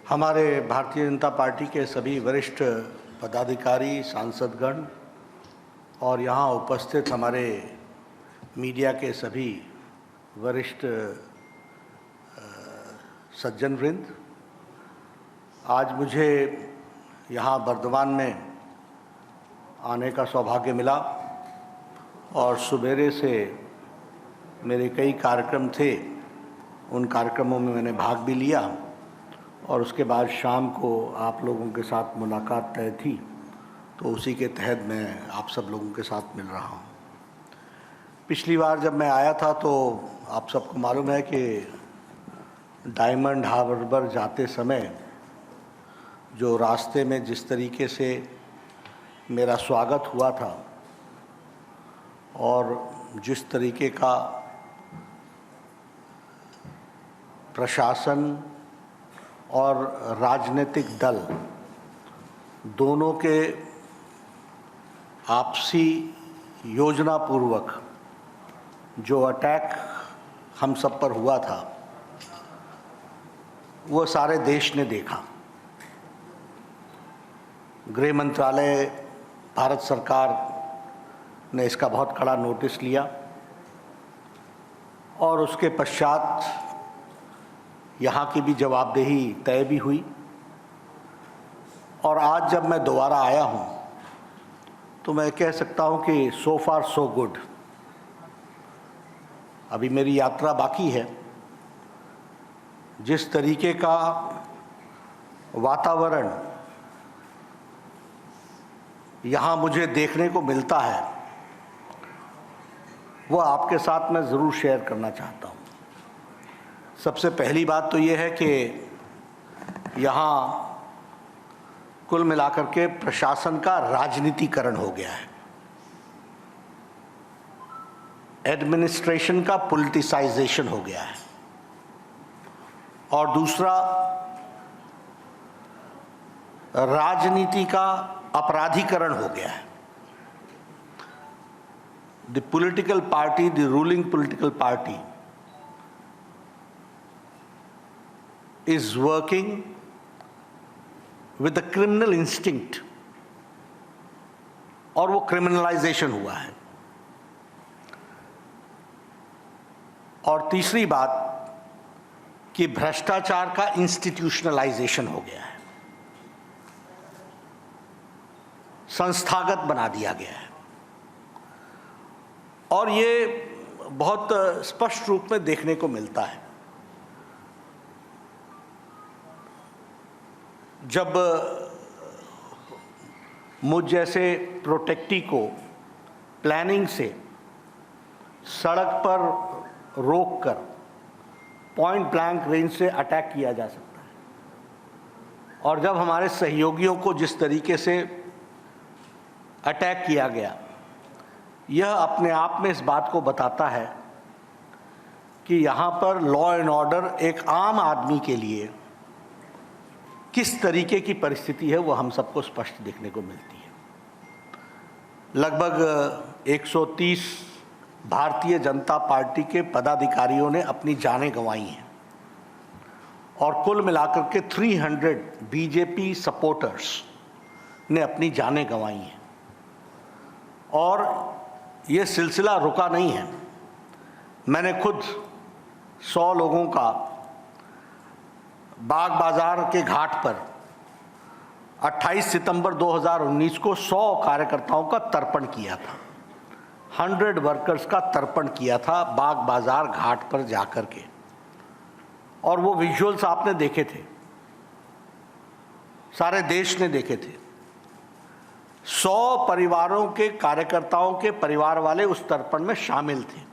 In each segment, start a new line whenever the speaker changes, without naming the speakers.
हमारे भारतीय जनता पार्टी के सभी वरिष्ठ पदाधिकारी, सांसदगण और यहाँ उपस्थित हमारे मीडिया के सभी वरिष्ठ सज्जन वृंद, आज मुझे यहाँ बर्दवान में आने का सौभाग्य मिला और सुबेरे से मेरे कई कार्यक्रम थे। उन कार्यक्रमों में मैंने भाग भी लिया और उसके बाद शाम को आप लोगों के साथ मुलाकात तय थी, तो उसी के तहत मैं आप सब लोगों के साथ मिल रहा हूँ। पिछली बार जब मैं आया था तो आप सबको मालूम है कि डायमंड हार्बर जाते समय जो रास्ते में जिस तरीके से मेरा स्वागत हुआ था और जिस तरीके का प्रशासन और राजनीतिक दल दोनों के आपसी योजनापूर्वक जो अटैक हम सब पर हुआ था, वो सारे देश ने देखा। गृह मंत्रालय, भारत सरकार ने इसका बहुत कड़ा नोटिस लिया और उसके पश्चात यहाँ की भी जवाबदेही तय भी हुई। और आज जब मैं दोबारा आया हूँ तो मैं कह सकता हूँ कि सो फार सो गुड। अभी मेरी यात्रा बाकी है। जिस तरीके का वातावरण यहाँ मुझे देखने को मिलता है, वो आपके साथ मैं ज़रूर शेयर करना चाहता हूँ। सबसे पहली बात तो ये है कि यहाँ कुल मिलाकर के प्रशासन का राजनीतिकरण हो गया है, एडमिनिस्ट्रेशन का पॉलिटिसाइजेशन हो गया है। और दूसरा, राजनीति का अपराधीकरण हो गया है। The political party, the ruling political party is working with the criminal instinct और वो क्रिमिनलाइजेशन हुआ है। और तीसरी बात कि भ्रष्टाचार का इंस्टीट्यूशनलाइजेशन हो गया है, संस्थागत बना दिया गया है। और ये बहुत स्पष्ट रूप में देखने को मिलता है। जब मुझ जैसे प्रोटेक्टी को प्लानिंग से सड़क पर रोककर पॉइंट ब्लैंक रेंज से अटैक किया जा सकता है, और जब हमारे सहयोगियों को जिस तरीके से अटैक किया गया, यह अपने आप में इस बात को बताता है कि यहाँ पर लॉ एंड ऑर्डर एक आम आदमी के लिए किस तरीके की परिस्थिति है, वो हम सबको स्पष्ट देखने को मिलती है। लगभग 130 भारतीय जनता पार्टी के पदाधिकारियों ने अपनी जानें गंवाई हैं और कुल मिलाकर के 300 बीजेपी सपोर्टर्स ने अपनी जानें गंवाई हैं। और ये सिलसिला रुका नहीं है। मैंने खुद 100 लोगों का बाग बाजार के घाट पर 28 सितंबर 2019 को 100 कार्यकर्ताओं का तर्पण किया था, 100 वर्कर्स का तर्पण किया था बाग बाजार घाट पर जाकर के। और वो विजुअल्स आपने देखे थे, सारे देश ने देखे थे। 100 परिवारों के कार्यकर्ताओं के परिवार वाले उस तर्पण में शामिल थे।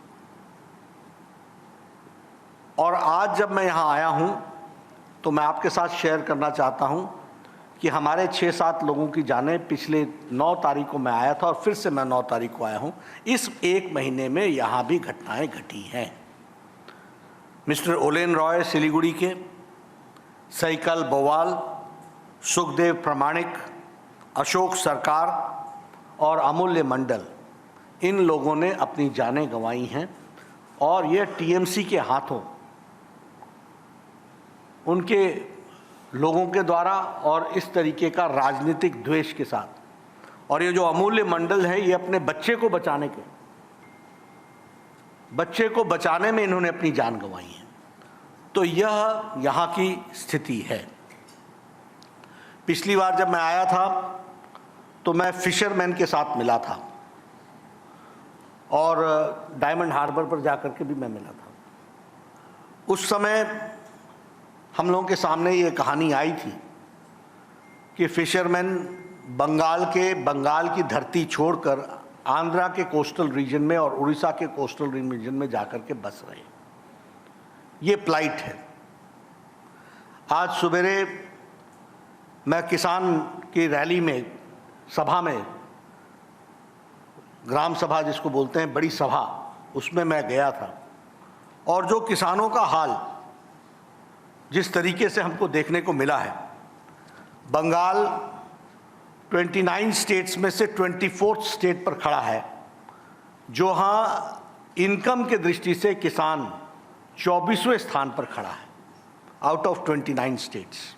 और आज जब मैं यहाँ आया हूँ तो मैं आपके साथ शेयर करना चाहता हूं कि हमारे 6-7 लोगों की जानें पिछले 9 तारीख को मैं आया था और फिर से मैं 9 तारीख को आया हूं। इस एक महीने में यहां भी घटनाएं घटी हैं। मिस्टर ओलेन रॉय सिलीगुड़ी के, सैकल बोवाल, सुखदेव प्रमाणिक, अशोक सरकार और अमूल्य मंडल, इन लोगों ने अपनी जानें गंवाई हैं। और ये टीएमसी के हाथों उनके लोगों के द्वारा और इस तरीके का राजनीतिक द्वेष के साथ, और ये जो अमूल्य मंडल है, ये अपने बच्चे को बचाने में इन्होंने अपनी जान गंवाई है। तो यह यहाँ की स्थिति है। पिछली बार जब मैं आया था तो मैं फिशरमैन के साथ मिला था और डायमंड हार्बर पर जाकर के भी मैं मिला था। उस समय हम लोगों के सामने ये कहानी आई थी कि फिशरमैन बंगाल की धरती छोड़कर आंध्रा के कोस्टल रीजन में और उड़ीसा के कोस्टल रीजन में जाकर के बस रहे। ये प्लाइट है। आज सवेरे मैं किसान की रैली में, सभा में, ग्राम सभा जिसको बोलते हैं, बड़ी सभा, उसमें मैं गया था और जो किसानों का हाल जिस तरीके से हमको देखने को मिला है, बंगाल 29 स्टेट्स में से 24th स्टेट पर खड़ा है, जो हाँ इनकम के दृष्टि से किसान 24वें स्थान पर खड़ा है आउट ऑफ 29 स्टेट्स।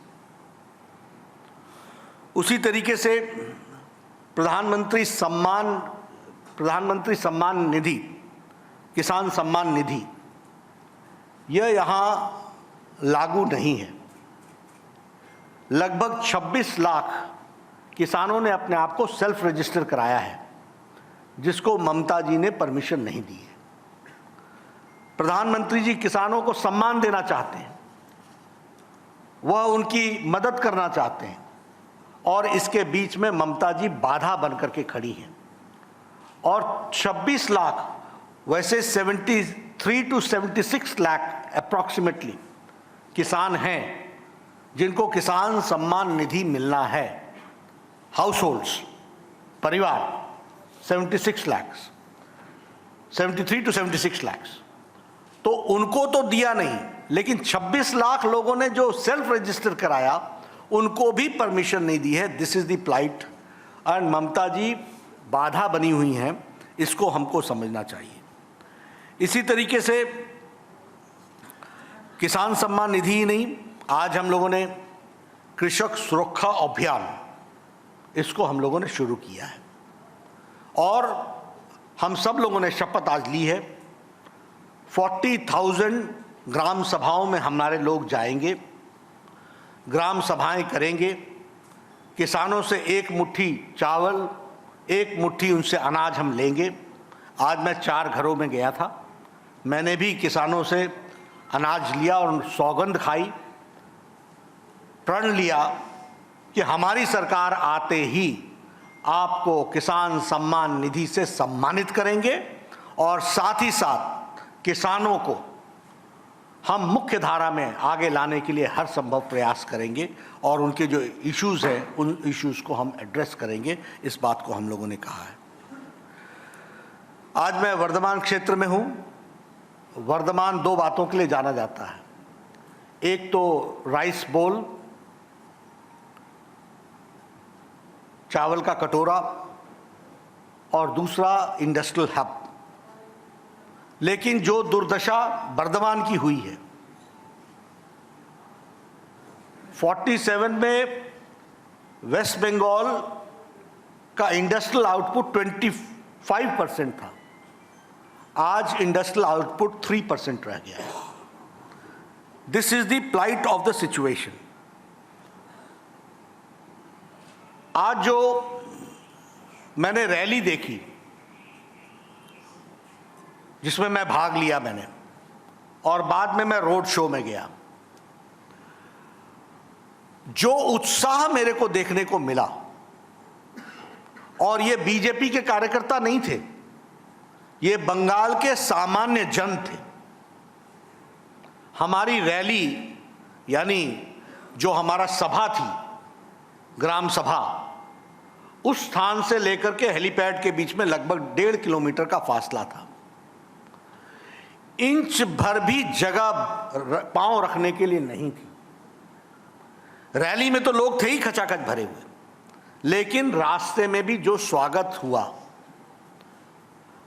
उसी तरीके से प्रधानमंत्री सम्मान निधि, किसान सम्मान निधि, यह यहाँ लागू नहीं है। लगभग 26 लाख किसानों ने अपने आप को सेल्फ रजिस्टर कराया है, जिसको ममता जी ने परमिशन नहीं दी है। प्रधानमंत्री जी किसानों को सम्मान देना चाहते हैं, वह उनकी मदद करना चाहते हैं, और इसके बीच में ममता जी बाधा बनकर के खड़ी हैं। और 26 लाख, वैसे 73 to 76 लाख अप्रॉक्सीमेटली किसान हैं जिनको किसान सम्मान निधि मिलना है। हाउसहोल्ड्स, परिवार 73 to 76 लाख, तो उनको तो दिया नहीं, लेकिन 26 लाख लोगों ने जो सेल्फ रजिस्टर कराया उनको भी परमिशन नहीं दी है। This is the plight, and Mamata ji बाधा बनी हुई हैं, इसको हमको समझना चाहिए। इसी तरीके से किसान सम्मान निधि ही नहीं, आज हम लोगों ने कृषक सुरक्षा अभियान, इसको हम लोगों ने शुरू किया है और हम सब लोगों ने शपथ आज ली है। 40,000 ग्राम सभाओं में हमारे लोग जाएंगे, ग्राम सभाएं करेंगे, किसानों से एक मुट्ठी चावल, एक मुट्ठी उनसे अनाज हम लेंगे। आज मैं 4 घरों में गया था, मैंने भी किसानों से अनाज लिया और सौगंध खाई, प्रण लिया कि हमारी सरकार आते ही आपको किसान सम्मान निधि से सम्मानित करेंगे और साथ ही साथ किसानों को हम मुख्य धारा में आगे लाने के लिए हर संभव प्रयास करेंगे और उनके जो इश्यूज हैं उन इश्यूज को हम एड्रेस करेंगे। इस बात को हम लोगों ने कहा है। आज मैं वर्धमान क्षेत्र में हूँ। वर्धमान 2 बातों के लिए जाना जाता है, एक तो राइस बोल, चावल का कटोरा, और दूसरा इंडस्ट्रियल हब। लेकिन जो दुर्दशा वर्धमान की हुई है, 47 में वेस्ट बंगाल का इंडस्ट्रियल आउटपुट 25% था, आज इंडस्ट्रियल आउटपुट 3% रह गया है। This is the plight of the situation. आज जो मैंने रैली देखी, जिसमें मैं भाग लिया मैंने, और बाद में मैं रोड शो में गया, जो उत्साह मेरे को देखने को मिला, और ये बीजेपी के कार्यकर्ता नहीं थे, ये बंगाल के सामान्य जन थे। हमारी रैली, यानी जो हमारा सभा थी, ग्राम सभा, उस स्थान से लेकर के हेलीपैड के बीच में लगभग 1.5 किलोमीटर का फासला था। इंच भर भी जगह पांव रखने के लिए नहीं थी। रैली में तो लोग थे ही खचाखच भरे हुए, लेकिन रास्ते में भी जो स्वागत हुआ,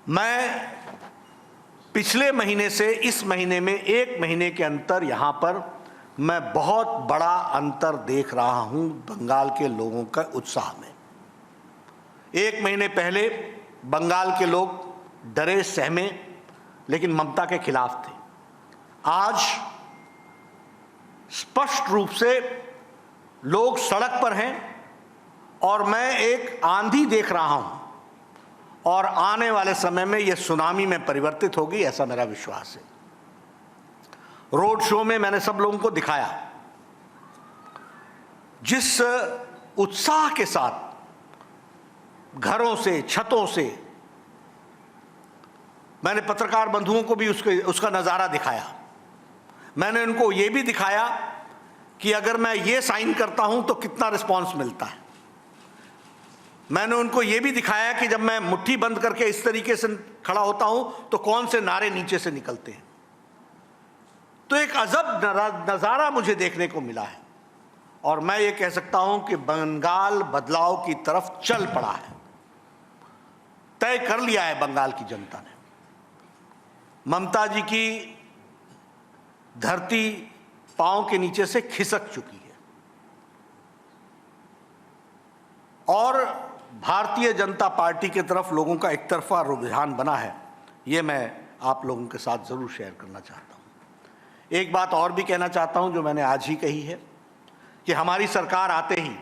मैं पिछले महीने से इस महीने में 1 महीने के अंतर यहां पर मैं बहुत बड़ा अंतर देख रहा हूं बंगाल के लोगों का उत्साह में। 1 महीने पहले बंगाल के लोग डरे सहमे लेकिन ममता के खिलाफ थे। आज स्पष्ट रूप से लोग सड़क पर हैं और मैं एक आंधी देख रहा हूं और आने वाले समय में यह सुनामी में परिवर्तित होगी, ऐसा मेरा विश्वास है। रोड शो में मैंने सब लोगों को दिखाया जिस उत्साह के साथ घरों से, छतों से, मैंने पत्रकार बंधुओं को भी उसका नज़ारा दिखाया। मैंने उनको ये भी दिखाया कि अगर मैं ये साइन करता हूं तो कितना रिस्पांस मिलता है। मैंने उनको ये भी दिखाया कि जब मैं मुट्ठी बंद करके इस तरीके से खड़ा होता हूं तो कौन से नारे नीचे से निकलते हैं। तो एक अजब नज़ारा मुझे देखने को मिला है और मैं ये कह सकता हूं कि बंगाल बदलाव की तरफ चल पड़ा है। तय कर लिया है बंगाल की जनता ने। ममता जी की धरती पांव के नीचे से खिसक चुकी है और भारतीय जनता पार्टी की तरफ लोगों का एक तरफा रुझान बना है। ये मैं आप लोगों के साथ जरूर शेयर करना चाहता हूं। एक बात और भी कहना चाहता हूं जो मैंने आज ही कही है कि हमारी सरकार आते ही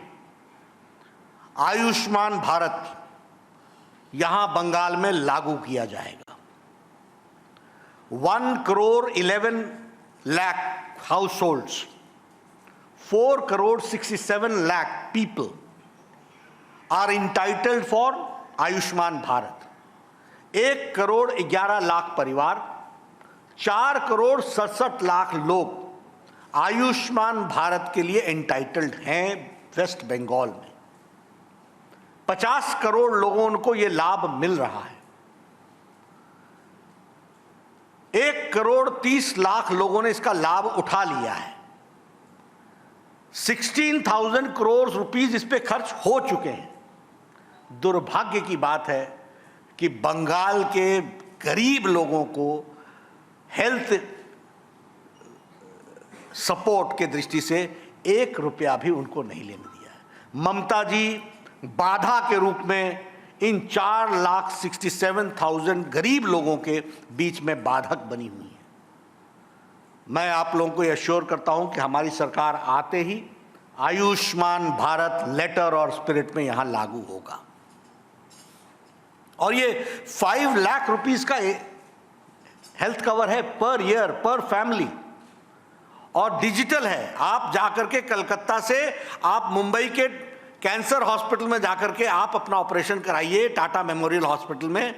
आयुष्मान भारत यहां बंगाल में लागू किया जाएगा। 1 crore 11 lakh households, 4 crore 67 lakh people are entitled for Ayushman Bharat. 1 crore 11 lakh परिवार, 4 करोड़ 67 लाख लोग आयुष्मान भारत के लिए एंटाइटल्ड हैं वेस्ट बंगाल में। 50 करोड़ लोगों को यह लाभ मिल रहा है। 1 करोड़ 30 लाख लोगों ने इसका लाभ उठा लिया है। 16,000 करोड़ रुपीस इस पे खर्च हो चुके हैं। दुर्भाग्य की बात है कि बंगाल के गरीब लोगों को हेल्थ सपोर्ट के दृष्टि से 1 रुपया भी उनको नहीं लेने दिया है। ममता जी बाधा के रूप में इन 4,67,000 गरीब लोगों के बीच में बाधक बनी हुई है। मैं आप लोगों को एश्योर करता हूं कि हमारी सरकार आते ही आयुष्मान भारत लेटर और स्पिरिट में यहां लागू होगा और ये 5 लाख रुपीस का हेल्थ कवर है पर ईयर, पर फैमिली, और डिजिटल है। आप जाकर के कलकत्ता से आप मुंबई के कैंसर हॉस्पिटल में जाकर के आप अपना ऑपरेशन कराइए, टाटा मेमोरियल हॉस्पिटल में।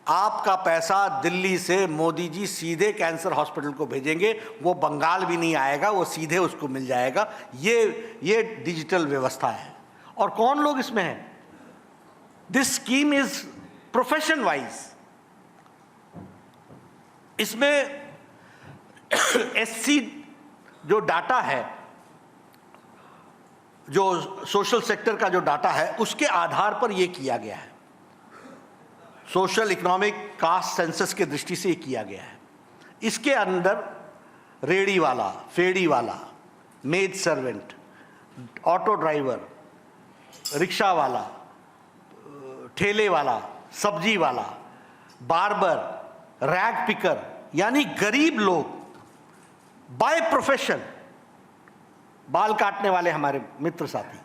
आपका पैसा दिल्ली से मोदी जी सीधे कैंसर हॉस्पिटल को भेजेंगे, वो बंगाल भी नहीं आएगा, वो सीधे उसको मिल जाएगा। ये डिजिटल व्यवस्था है। और कौन लोग इसमें हैं? This scheme is profession wise. इसमें एससी जो डाटा है, जो सोशल सेक्टर का जो डाटा है, उसके आधार पर यह किया गया है। सोशल इकोनॉमिक कास्ट सेंसस के दृष्टि से किया गया है। इसके अंदर रेडी वाला, फेडी वाला, maid servant, auto driver, rickshaw वाला, ठेले वाला, सब्जी वाला, बार्बर, रैग पिकर, यानी गरीब लोग बाय प्रोफेशन, बाल काटने वाले हमारे मित्र साथी,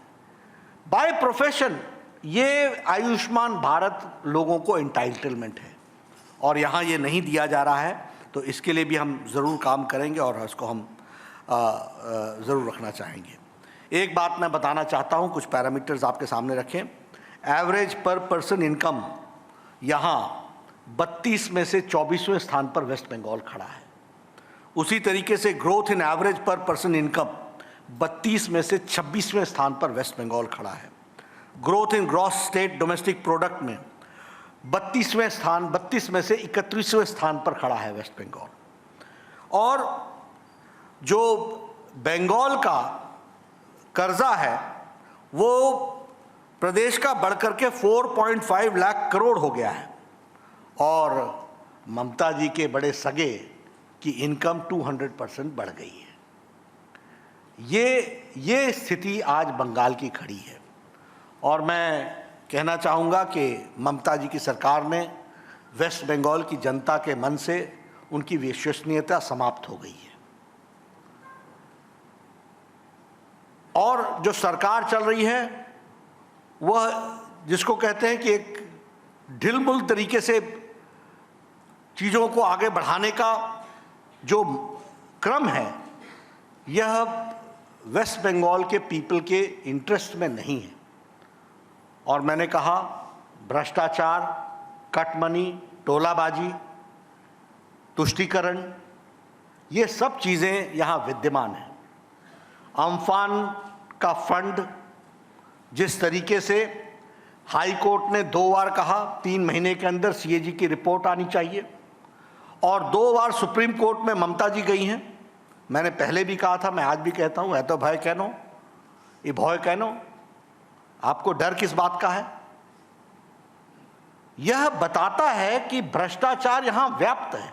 बाय प्रोफेशन ये आयुष्मान भारत लोगों को एंटाइटलमेंट है और यहाँ ये नहीं दिया जा रहा है। तो इसके लिए भी हम ज़रूर काम करेंगे और इसको हम ज़रूर रखना चाहेंगे। एक बात मैं बताना चाहता हूँ, कुछ पैरामीटर्स आपके सामने रखें। एवरेज पर पर्सन इनकम यहाँ 32 में से 24वें स्थान पर वेस्ट बंगाल खड़ा है। उसी तरीके से ग्रोथ इन एवरेज पर पर्सन इनकम 32 में से 26वें स्थान पर वेस्ट बंगाल खड़ा है। Growth in gross state domestic product में 32 में से 31वें स्थान पर खड़ा है वेस्ट बंगाल। और जो बंगाल का कर्जा है वो प्रदेश का बढ़कर के 4.5 लाख करोड़ हो गया है और ममता जी के बड़े सगे की इनकम 200% बढ़ गई है। ये स्थिति आज बंगाल की खड़ी है। और मैं कहना चाहूँगा कि ममता जी की सरकार ने वेस्ट बंगाल की जनता के मन से उनकी विश्वसनीयता समाप्त हो गई है। और जो सरकार चल रही है वह जिसको कहते हैं कि एक ढिलमुल तरीके से चीज़ों को आगे बढ़ाने का जो क्रम है, यह वेस्ट बंगाल के पीपल के इंटरेस्ट में नहीं है। और मैंने कहा, भ्रष्टाचार, कटमनी, टोलाबाजी, तुष्टीकरण, ये सब चीज़ें यहाँ विद्यमान हैं। अम्फान का फंड जिस तरीके से हाई कोर्ट ने 2 बार कहा 3 महीने के अंदर सीएजी की रिपोर्ट आनी चाहिए, और 2 बार सुप्रीम कोर्ट में ममता जी गई हैं। मैंने पहले भी कहा था, मैं आज भी कहता हूँ, है तो भय कहनो, ये भय कहनो, आपको डर किस बात का है? यह बताता है कि भ्रष्टाचार यहां व्याप्त है।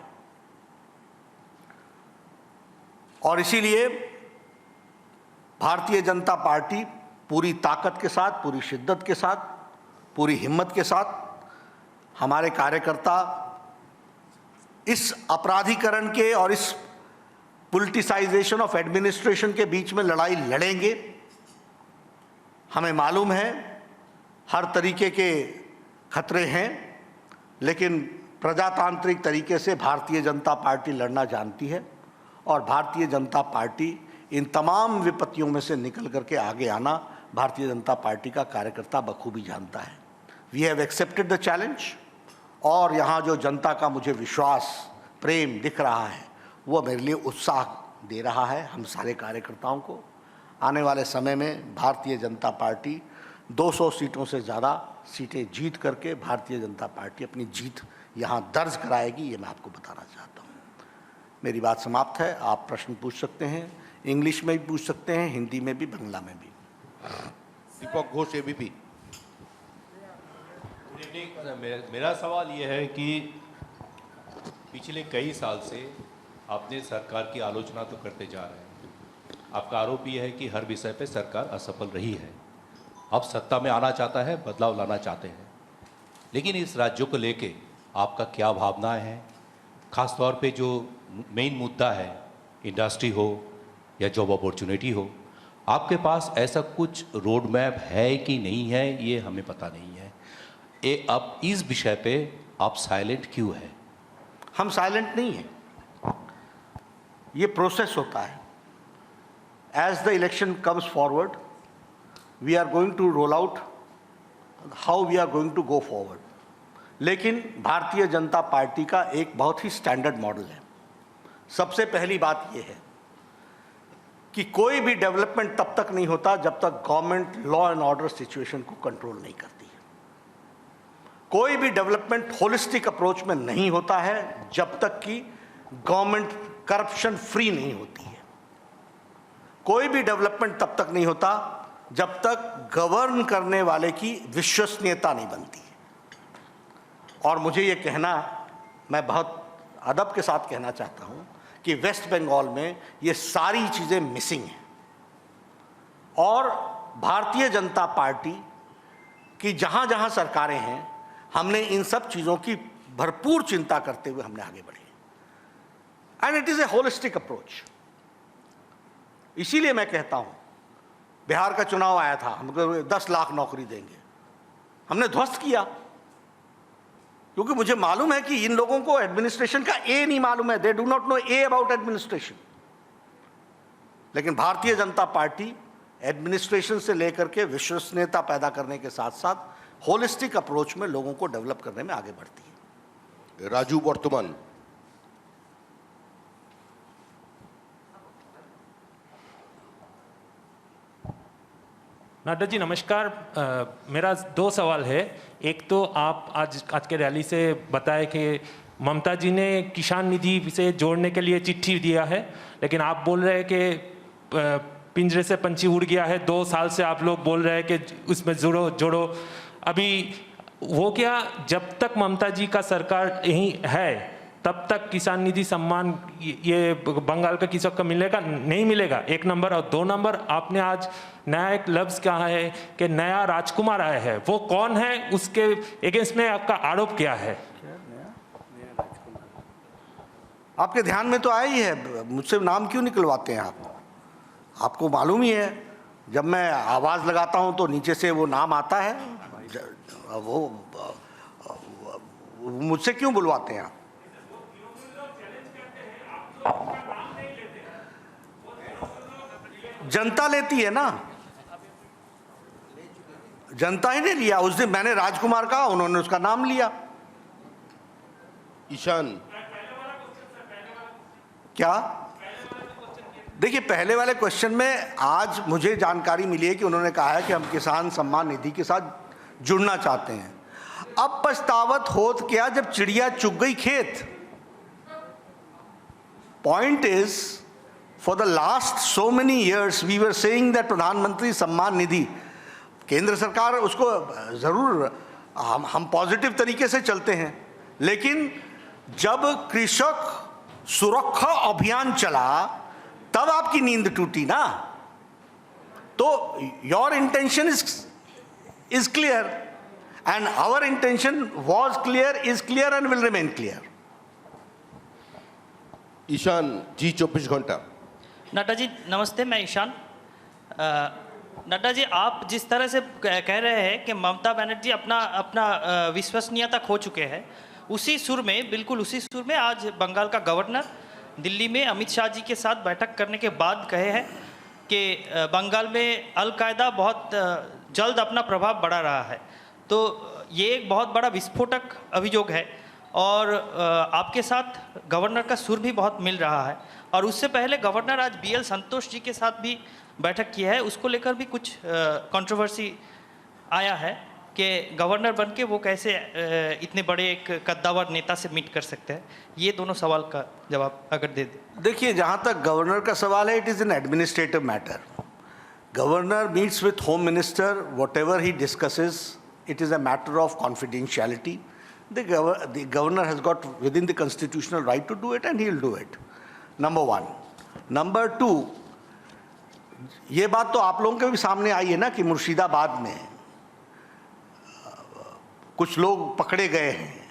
और इसीलिए भारतीय जनता पार्टी पूरी ताकत के साथ, पूरी शिद्दत के साथ, पूरी हिम्मत के साथ, हमारे कार्यकर्ता इस अपराधीकरण के और इस पॉलिटिसाइजेशन ऑफ एडमिनिस्ट्रेशन के बीच में लड़ाई लड़ेंगे। हमें मालूम है हर तरीके के खतरे हैं, लेकिन प्रजातांत्रिक तरीके से भारतीय जनता पार्टी लड़ना जानती है, और भारतीय जनता पार्टी इन तमाम विपत्तियों में से निकल करके आगे आना भारतीय जनता पार्टी का कार्यकर्ता बखूबी जानता है। We have accepted the challenge, और यहाँ जो जनता का मुझे विश्वास, प्रेम दिख रहा है, वो मेरे लिए उत्साह दे रहा है हम सारे कार्यकर्ताओं को। आने वाले समय में भारतीय जनता पार्टी 200 सीटों से ज़्यादा सीटें जीत करके भारतीय जनता पार्टी अपनी जीत यहाँ दर्ज कराएगी, ये मैं आपको बताना चाहता हूँ। मेरी बात समाप्त है। आप प्रश्न पूछ सकते हैं, इंग्लिश में भी पूछ सकते हैं, हिंदी में भी, बांग्ला में भी।
दीपक घोष, एबीपी।
मेरा सवाल ये है कि पिछले कई साल से आपने सरकार की आलोचना तो करते जा रहे हैं, आपका आरोप यह है कि हर विषय पे सरकार असफल रही है। अब सत्ता में आना चाहता है, बदलाव लाना चाहते हैं, लेकिन इस राज्यों को लेके आपका क्या भावनाएं हैं? खासतौर पे जो मेन मुद्दा है, इंडस्ट्री हो या जॉब अपॉर्चुनिटी हो, आपके पास ऐसा कुछ रोड मैप है कि नहीं है, ये हमें पता नहीं है। अब इस विषय पे आप साइलेंट क्यों है?
हम साइलेंट नहीं हैं, ये प्रोसेस होता है। As the election comes forward, we are going to roll out how we are going to go forward. लेकिन भारतीय जनता पार्टी का एक बहुत ही स्टैंडर्ड मॉडल है। सबसे पहली बात यह है कि कोई भी डेवलपमेंट तब तक नहीं होता जब तक government law and order situation को कंट्रोल नहीं करती है। कोई भी डेवलपमेंट होलिस्टिक अप्रोच में नहीं होता है जब तक कि गवर्नमेंट करप्शन फ्री नहीं होती है। कोई भी डेवलपमेंट तब तक नहीं होता जब तक गवर्न करने वाले की विश्वसनीयता नहीं बनती है। और मुझे ये कहना, मैं बहुत अदब के साथ कहना चाहता हूँ कि वेस्ट बंगाल में ये सारी चीज़ें मिसिंग हैं, और भारतीय जनता पार्टी की जहाँ जहाँ सरकारें हैं, हमने इन सब चीज़ों की भरपूर चिंता करते हुए हमने आगे बढ़े, and it is a holistic approach. इसीलिए मैं कहता हूँ, बिहार का चुनाव आया था, हमको 10 लाख नौकरी देंगे, हमने ध्वस्त किया, क्योंकि मुझे मालूम है कि इन लोगों को एडमिनिस्ट्रेशन का ए नहीं मालूम है। They do not know A about administration. लेकिन भारतीय जनता पार्टी एडमिनिस्ट्रेशन से लेकर के विश्वसनीयता पैदा करने के साथ साथ होलिस्टिक अप्रोच में लोगों को डेवलप करने में आगे बढ़ती है।
राजू वर्तमान।
नाडा जी नमस्कार। मेरा 2 सवाल है। एक तो आप आज के रैली से बताए कि ममता जी ने किसान निधि से जोड़ने के लिए चिट्ठी दिया है, लेकिन आप बोल रहे हैं कि पिंजरे से पंछी उड़ गया है। 2 साल से आप लोग बोल रहे हैं कि उसमें जोड़ो। अभी वो क्या, जब तक ममता जी का सरकार यहीं है तब तक किसान निधि सम्मान ये बंगाल के किसान को मिलेगा नहीं मिलेगा, 1 नंबर। और 2 नंबर, आपने आज नया एक लफ्ज़ कहा है कि नया राजकुमार आया है, वो कौन है, उसके अगेंस्ट में आपका आरोप क्या है?
आपके ध्यान में तो आया ही है, मुझसे नाम क्यों निकलवाते हैं आप? आपको मालूम ही है, जब मैं आवाज़ लगाता हूं तो नीचे से वो नाम आता है। वो मुझसे क्यों बुलवाते हैं आप? जनता लेती है ना, जनता ही ने लिया। उस दिन मैंने राजकुमार कहा, उन्होंने उसका नाम लिया।
ईशान,
क्या? देखिए, पहले वाले क्वेश्चन में आज मुझे जानकारी मिली है कि उन्होंने कहा है कि हम किसान सम्मान निधि के साथ जुड़ना चाहते हैं। अब पछतावत होत क्या जब चिड़िया चुग गई खेत। Point is, for the last so many years we were saying that Pradhan Mantri Samman निधि, केंद्र सरकार उसको जरूर, हम पॉजिटिव तरीके से चलते हैं, लेकिन जब कृषक सुरक्षा अभियान चला तब आपकी नींद टूटी ना। तो your intention is clear and our intention was clear, is clear and will remain clear.
Ishan, ji 24 घंटा।
नड्डा जी नमस्ते, मैं ईशान। नड्डा जी, आप जिस तरह से कह रहे हैं कि ममता बनर्जी अपना विश्वसनीयता खो चुके हैं, उसी सुर में, बिल्कुल उसी सुर में आज बंगाल का गवर्नर दिल्ली में अमित शाह जी के साथ बैठक करने के बाद कहे हैं कि बंगाल में अलकायदा बहुत जल्द अपना प्रभाव बढ़ा रहा है। तो ये एक बहुत बड़ा विस्फोटक अभियोग है और आपके साथ गवर्नर का सुर भी बहुत मिल रहा है। और उससे पहले गवर्नर आज BL संतोष जी के साथ भी बैठक की है, उसको लेकर भी कुछ कंट्रोवर्सी आया है कि गवर्नर बन के वो कैसे इतने बड़े एक कद्दावर नेता से मीट कर सकते हैं। ये दोनों सवाल का जवाब अगर दे दें।
देखिए, जहाँ तक गवर्नर का सवाल है, it is an administrative matter. Governor meets with home minister, what ever he discusses, it is a matter of confidentiality. The governor has got within the constitutional right to do it and he will do it. Number 1. Number 2, ये बात तो आप लोगों के भी सामने आई है ना कि मुर्शिदाबाद में कुछ लोग पकड़े गए हैं।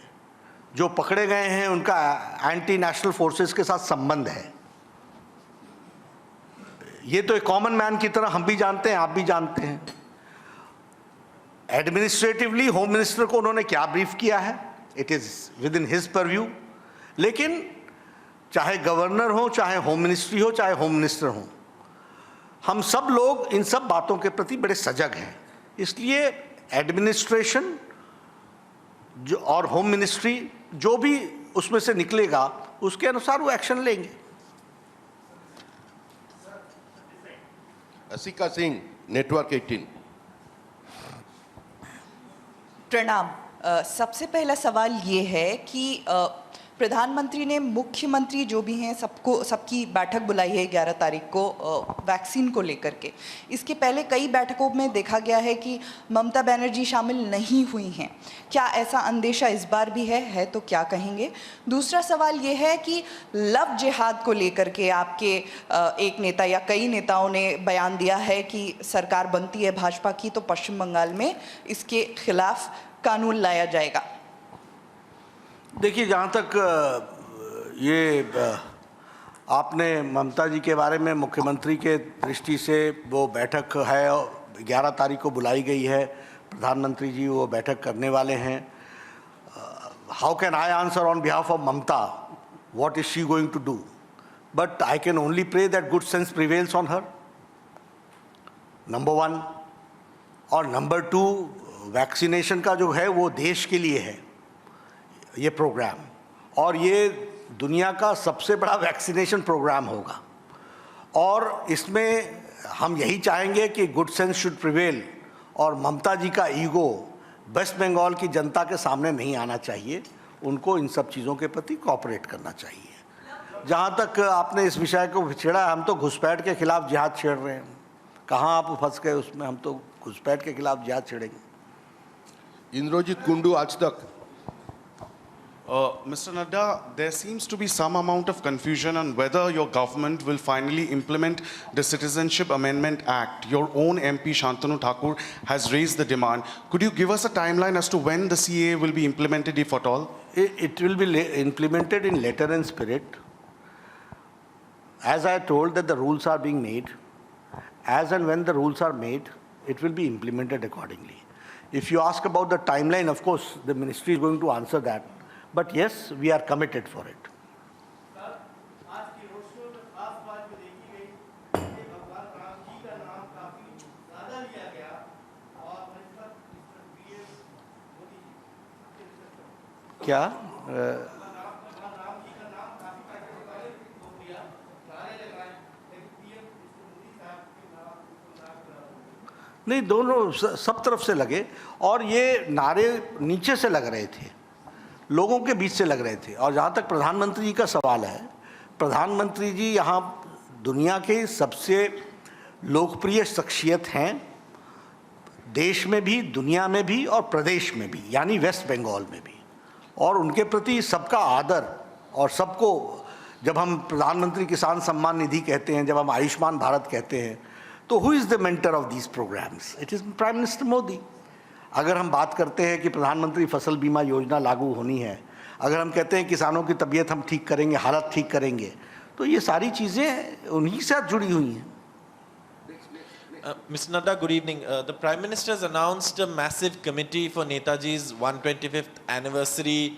जो पकड़े गए हैं उनका एंटी नेशनल फोर्सेस के साथ संबंध है। ये तो एक कॉमन मैन की तरह हम भी जानते हैं, आप भी जानते हैं। एडमिनिस्ट्रेटिवली होम मिनिस्टर को उन्होंने क्या ब्रीफ किया है, it is with in his purview. लेकिन चाहे गवर्नर हो, चाहे होम मिनिस्ट्री हो, चाहे होम मिनिस्टर हो, हम सब लोग इन सब बातों के प्रति बड़े सजग हैं। इसलिए एडमिनिस्ट्रेशन जो और होम मिनिस्ट्री जो भी उसमें से निकलेगा उसके अनुसार वो एक्शन लेंगे।
असिका सिंह, नेटवर्क 18।
प्रणाम। सबसे पहला सवाल ये है कि प्रधानमंत्री ने मुख्यमंत्री जो भी हैं सबकी बैठक बुलाई है 11 तारीख को वैक्सीन को लेकर के। इसके पहले कई बैठकों में देखा गया है कि ममता बनर्जी शामिल नहीं हुई हैं। क्या ऐसा अंदेशा इस बार भी है तो क्या कहेंगे? दूसरा सवाल ये है कि लव जिहाद को लेकर के आपके एक नेता या कई नेताओं ने बयान दिया है कि सरकार बनती है भाजपा की तो पश्चिम बंगाल में इसके खिलाफ कानून लाया जाएगा।
देखिए, जहाँ तक ये आपने ममता जी के बारे में, मुख्यमंत्री के दृष्टि से वो बैठक है 11 तारीख को बुलाई गई है, प्रधानमंत्री जी वो बैठक करने वाले हैं। How can I answer on behalf of Mamata what is she going to do, but I can only pray that good sense prevails on her, number 1। और नंबर 2, वैक्सीनेशन का जो है वो देश के लिए है ये प्रोग्राम, और ये दुनिया का सबसे बड़ा वैक्सीनेशन प्रोग्राम होगा। और इसमें हम यही चाहेंगे कि गुड सेंस शुड प्रिवेल, और ममता जी का ईगो वेस्ट बंगाल की जनता के सामने नहीं आना चाहिए। उनको इन सब चीज़ों के प्रति कोऑपरेट करना चाहिए। जहाँ तक आपने इस विषय को छेड़ा, हम तो घुसपैठ के खिलाफ जिहाद छेड़ रहे हैं। कहाँ आप फंस गए उसमें? हम तो घुसपैठ के खिलाफ जिहाद छेड़ेंगे।
इंद्रजीत कुंडू, आज तक।
Mr. Nadda, there seems to be some amount of confusion on whether your government will finally implement the Citizenship Amendment Act. Your own MP Shantanu Thakur has raised the demand. Could you give us a timeline as to when the CAA will be implemented, if at all?
It will be implemented in letter and spirit. As I told that the rules are being made, as and when the rules are made, it will be implemented accordingly. If you ask about the timeline, of course, the ministry is going to answer that. But yes, we are committed for it. क्या नहीं, दोनों सब तरफ से लगे और ये नारे नीचे से लग रहे थे, लोगों के बीच से लग रहे थे। और जहाँ तक प्रधानमंत्री जी का सवाल है, प्रधानमंत्री जी यहाँ दुनिया के सबसे लोकप्रिय शख्सियत हैं, देश में भी, दुनिया में भी और प्रदेश में भी, यानी वेस्ट बंगाल में भी। और उनके प्रति सबका आदर, और सबको जब हम प्रधानमंत्री किसान सम्मान निधि कहते हैं, जब हम आयुष्मान भारत कहते हैं, तो who is the mentor of these programs? It is prime minister Modi. अगर हम बात करते हैं कि प्रधानमंत्री फसल बीमा योजना लागू होनी है, अगर हम कहते हैं किसानों की तबीयत हम ठीक करेंगे, हालत ठीक करेंगे, तो ये सारी चीज़ें उन्हीं के साथ जुड़ी हुई हैं।
Mr. Nadda, good evening. The Prime Minister has announced a massive committee for Netaji's 125th anniversary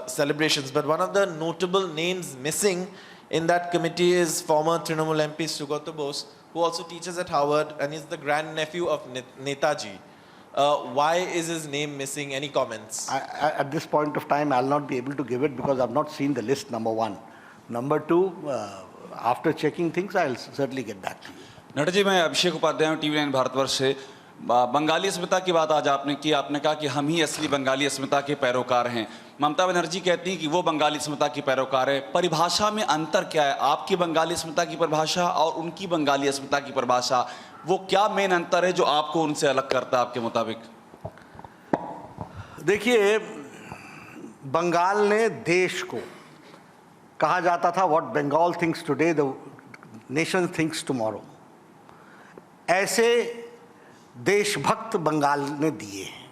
celebrations, but one of the notable names missing in that committee is former Trinamool MP Sugato Bose, who also teaches at Harvard and is the grandnephew of Netaji. Why is his name missing? Any comments?
At this point of time, I'll not be able to give it because I've not seen the list, number one. Number two, after checking things, I'll certainly get back to you.
Nadda ji, मैं अभिषेक उपाध्याय हूँ, TV9 Bharatvarsh से। बंगाली अस्मिता की बात आज आपने की, आपने कहा कि हम ही असली बंगाली अस्मिता के पैरोकार हैं। ममता बनर्जी कहती हैं कि वो बंगाली अस्मिता की पैरोकार है। परिभाषा में अंतर क्या है? आपकी बंगाली अस्मिता की परिभाषा और उनकी बंगाली अस्मिता की परिभाषा, वो क्या मेन अंतर है जो आपको उनसे अलग करता है आपके मुताबिक?
देखिए, बंगाल ने देश को कहा जाता था what Bengal thinks today the nation thinks tomorrow. ऐसे देशभक्त बंगाल ने दिए हैं।